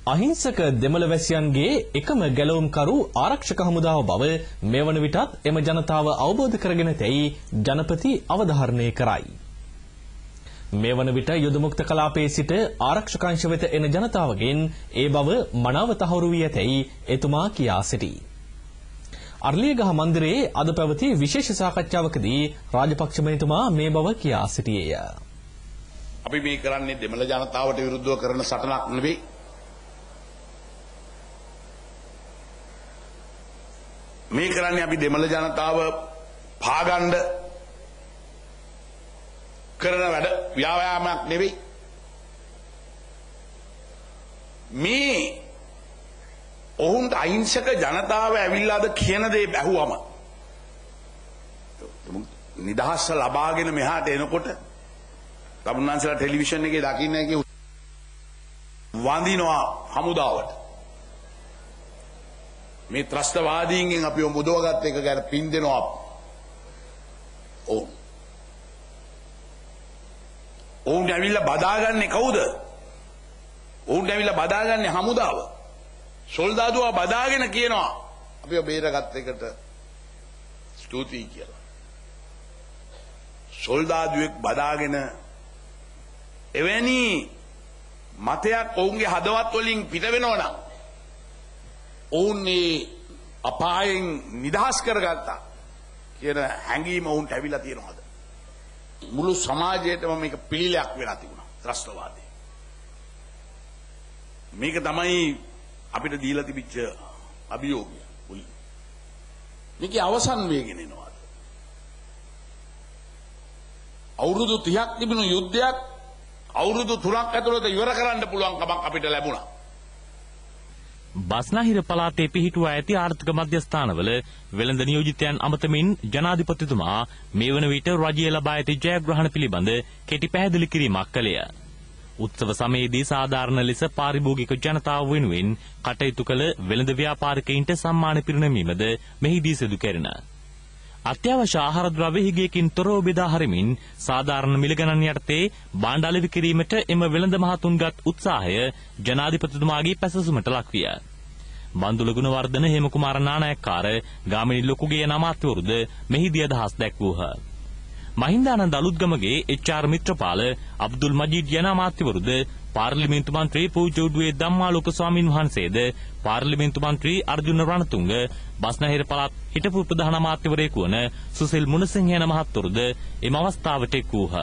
අහිංසක දෙමළ වැසියන්ගේ එකම ගැලවුම්කරු ආරක්ෂක හමුදාව බව මේ වන විටත් එම ජනතාව අවබෝධ කරගෙන තැයි ජනපති අවධාරණය කරයි. මේ වන විට යුදමුක්ත කලාපයේ සිට ආරක්ෂක අංශ වෙත එන ජනතාවගෙන් ඒ බව මනාව තහවුරු වී ඇතැයි එතුමා කියා සිටී. අර්ලියගහ මන්දිරයේ අද පැවති විශේෂ සාකච්ඡාවකදී රාජපක්ෂ මහතුමා මේ බව කියා සිටියේය. අපි මේ කරන්නේ දෙමළ ජනතාවට විරුද්ධව කරන සටනක් නෙවෙයි. මේ කරන්නේ අපි දෙමළ ජනතාව පාගන්න කරන වැඩ ව්‍යායාමයක් නෙවෙයි. මේ ඔවුන්ට අහිංසක ජනතාව ඇවිල්ලාද කියන දේ බැහුවම නිදහස ලබාගෙන මෙහාට එනකොට තමුන්වන්සලා ටෙලිවිෂන් එකේ දකින්න එකේ වඳිනවා හමුදාවට. මේ ත්‍රස්තවාදීන්ගෙන් අපිව මුදවගත් එක ගැන පින් දෙනවා. ඔවුන් ඇවිල්ලා බදාගන්නේ කවුද? ඔවුන් ඇවිල්ලා බදාගන්නේ හමුදාව. සොල්දාදුවා බදාගෙන කියනවා අපිව බේරගත් එකට ස්තුතියි කියලා. සොල්දාදුවෙක් බදාගෙන එවැනි මතයක් ඔවුන්ගේ හදවත් වලින් පිට වෙනවා නම් ඔවුන් මේ අපායෙන් නිදහස් කරගත්තා කියන හැඟීම ඔවුන්ට ඇවිල්ලා තියෙනවද? මුළු සමාජයේටම මේක පිළිලයක් වෙලා තිබුණා ත්‍රස්තවාදී. මේක තමයි අපිට දීලා තිබිච්ච අභියෝගය. මේකේ අවසන් වේගෙන එනවාද? අවුරුදු 30ක් තිබුණු යුද්ධයක් අවුරුදු 3ක් ඇතුළත ඉවර කරන්න පුළුවන් කමක් අපිට ලැබුණා. බස්නාහිර පළාතේ පිහිටුවා ඇති ආර්ථික මධ්‍යස්ථානවල වෙළඳ නියෝජිතයන් අමතමින් ජනාධිපතිතුමා මේ වන විට රජය ලබා ඇති ජයග්‍රහණ පිළිබඳ කෙටි පැහැදිලි කිරීමක් කළේය. උත්සව සමයේදී සාධාරණ ලෙස පාරිභෝගික ජනතාව වෙනුවෙන් කටයුතු කළ වෙළඳ ව්‍යාපාරිකයින්ට සම්මාන පිරිනැමීමද මෙහිදී සිදු කෙරෙන. අත්‍යවශ්‍ය ආහාර ද්‍රව්‍ය හිගයකින් තොරව බෙදා හරිමින් සාධාරණ මිල ගණන් යටතේ භාණ්ඩ අලෙවි කිරීමට එම වෙළඳ මහතුන්ගත් උත්සාහය ජනාධිපතිතුමාගේ පැසසුමට ලක්විය. බන්දුල ගුණවර්ධන, හේමකුමාර නානායක්කාර, ගාමිණී ලොකුගේ යන අමාත්‍යවරුද මෙහිදී අදහස් දැක්වූහ. මහින්දානන්ද අලුත්ගමගේ එච්.ආර්. මිත්‍රපාල, අබ්දුල් මජීඩ් යන අමාත්‍යවරුද, පාර්ලිමේන්තු මන්ත්‍රී පූජ්‍ය උඩුවේ ධම්මාලෝක ස්වාමින් වහන්සේද, පාර්ලිමේන්තු මන්ත්‍රී අර්ජුන රණතුංග, බස්නාහිර පළාත් හිටපු ප්‍රධාන අමාත්‍යවරයෙකු වන සුසිල් මුණසිංහ යන මහත්වරුද එම අවස්ථාවට එක් වූහ.